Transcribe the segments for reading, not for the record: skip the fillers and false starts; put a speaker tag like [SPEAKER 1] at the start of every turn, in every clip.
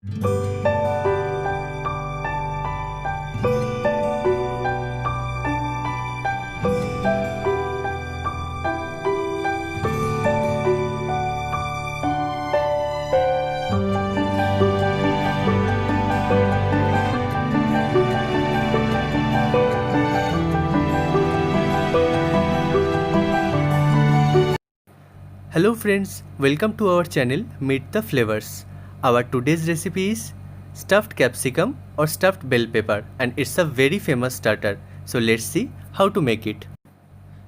[SPEAKER 1] Hello friends, welcome to our channel Meet the Flavors. Our today's recipe is stuffed capsicum or stuffed bell pepper, and it's a very famous starter. So let's see how to make it.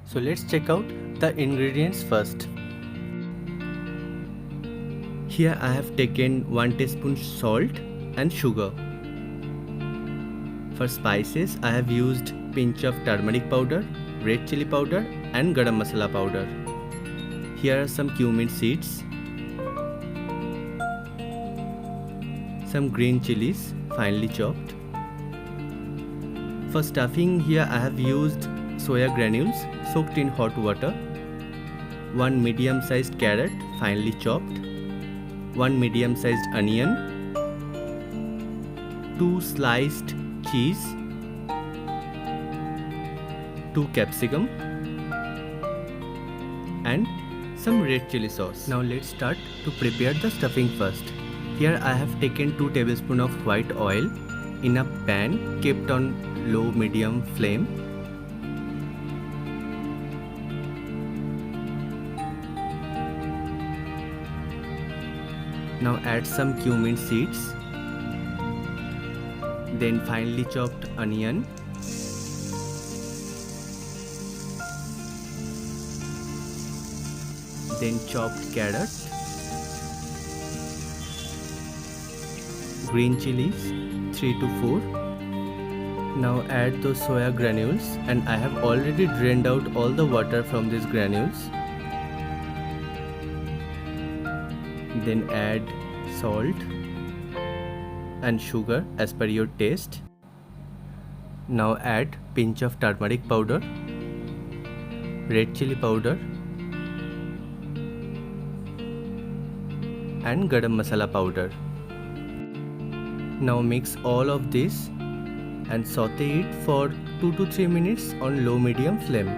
[SPEAKER 1] So let's check out the ingredients first. Here I have taken 1 teaspoon salt and sugar. For spices I have used pinch of turmeric powder, red chili powder and garam masala powder. Here are some cumin seeds, some green chilies finely chopped. For stuffing, here I have used soya granules soaked in hot water, 1 medium-sized carrot finely chopped, 1 medium-sized onion, 2 sliced cheese, 2 capsicum and some red chili sauce. Now let's start to prepare the stuffing first. Here I have taken 2 tablespoons of white oil in a pan kept on low medium flame. Now add some cumin seeds, then finely chopped onion, then chopped carrot, green chilies 3 to 4. Now add those soya granules, and I have already drained out all the water from these granules. Then add salt and sugar as per your taste. Now add pinch of turmeric powder, red chili powder and garam masala powder. Now mix all of this and saute it for 2 to 3 minutes on low medium flame.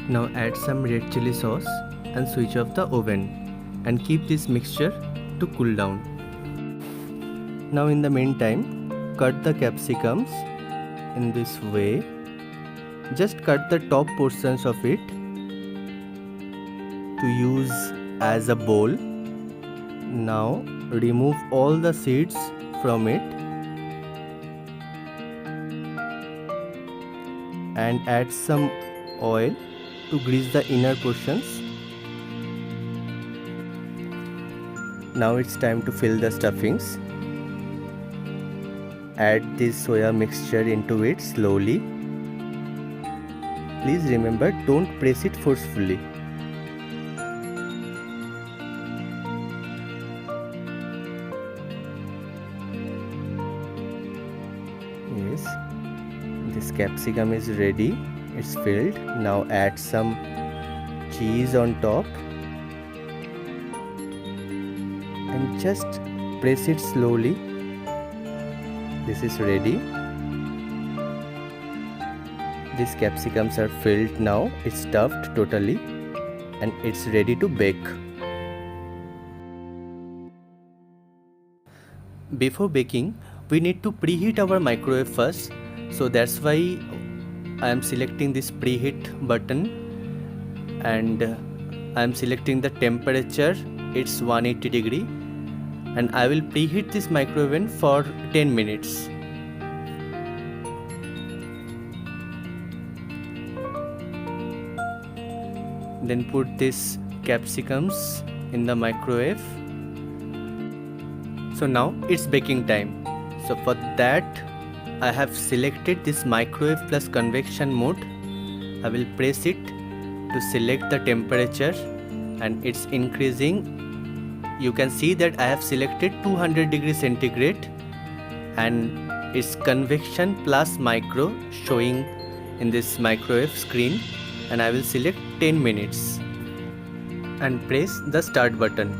[SPEAKER 1] Now add some red chili sauce and switch off the oven and keep this mixture to cool down. Now in the meantime, cut the capsicums in this way. Just cut the top portions of it to use as a bowl. Now remove all the seeds from it and add some oil to grease the inner portions. Now it's time to fill the stuffings. Add this soya mixture into it slowly. Please remember, don't press it forcefully. Yes, this capsicum is ready. It's filled. Now add some cheese on top and just press it slowly. This is ready. These capsicums are filled now. It's stuffed totally and it's ready to bake. Before baking, we need to preheat our microwave first. So that's why I am selecting this preheat button and I am selecting the temperature. It's 180 degree and I will preheat this microwave for 10 minutes. Then put these capsicums in the microwave. So now it's baking time. So for that I have selected this microwave plus convection mode. I will press it to select the temperature and it's increasing. You can see that I have selected 200 degrees centigrade and it's convection plus micro showing in this microwave screen, and I will select 10 minutes and press the start button.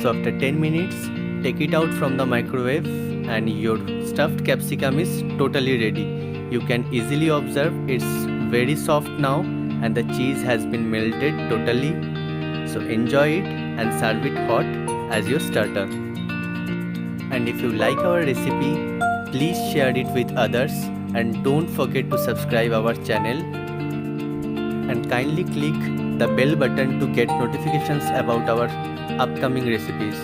[SPEAKER 1] So after 10 minutes, take it out from the microwave and your stuffed capsicum is totally ready. You can easily observe it's very soft now and the cheese has been melted totally. So enjoy it and serve it hot as your starter. And if you like our recipe, please share it with others and don't forget to subscribe our channel and kindly click the bell button to get notifications about our upcoming recipes.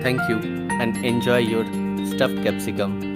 [SPEAKER 1] Thank you and enjoy your stuffed capsicum.